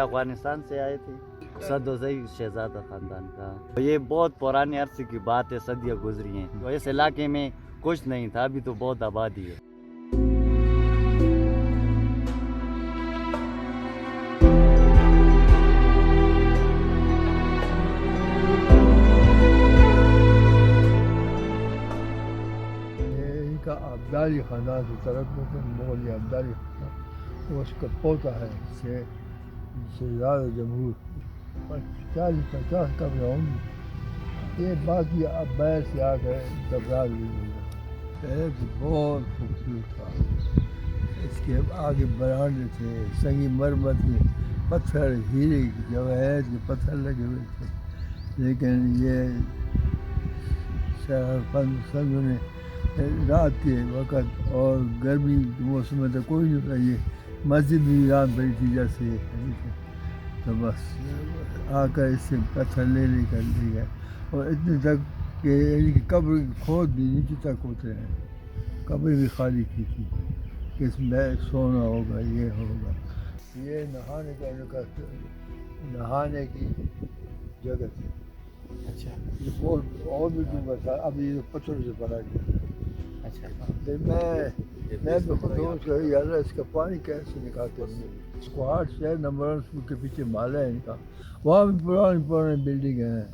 افغانستان سے آئے تھے صدوزئی شہزادہ خاندان کا. یہ بہت پرانے عرصے کی بات ہے, صدیاں گزری ہیں. تو اس علاقے میں کچھ نہیں تھا, ابھی تو بہت آبادی ہے. عبدالی خاندان سے طرف مغل عبدالی خاندان, اس کا پوتا ہے شہزادہ جمہور. 40-50 قبر ہوں گی. یہ باقی عبیر سے آ کر دبرال بھی ہوگا. پہلے تو بہت خوبصورت تھا. اس کے آگے برانڈے تھے, سنگی مرمر کے پتھر, ہیرے جواہرات کے پتھر لگے ہوئے تھے. لیکن یہ سنوں نے رات کے وقت اور گرمی کے موسم میں تو کوئی نہیں ہوتا. یہ مسجد بھی ویران پڑی تھی جیسے, تو بس آ کر اس سے پتھر لے کر لے گئے. اور اتنے تک کہ قبر کھود بھی نیچے تک اترے ہیں. قبر بھی خالی کی تھی کہ اس میں سونا ہوگا, یہ ہوگا. یہ نہانے کی جگہ تھی. اچھا یہ بہت اور بھی ڈوبا تھا. اب یہ پتھر سے بھرا گیا. اچھا. میں بھی خود سوچ رہی یار اس کا پانی کیسے نکالتے ہیں. اسکواڈ شہر نمبر کے پیچھے محلہ ہے ان کا, وہاں بھی پرانی بلڈنگ ہیں.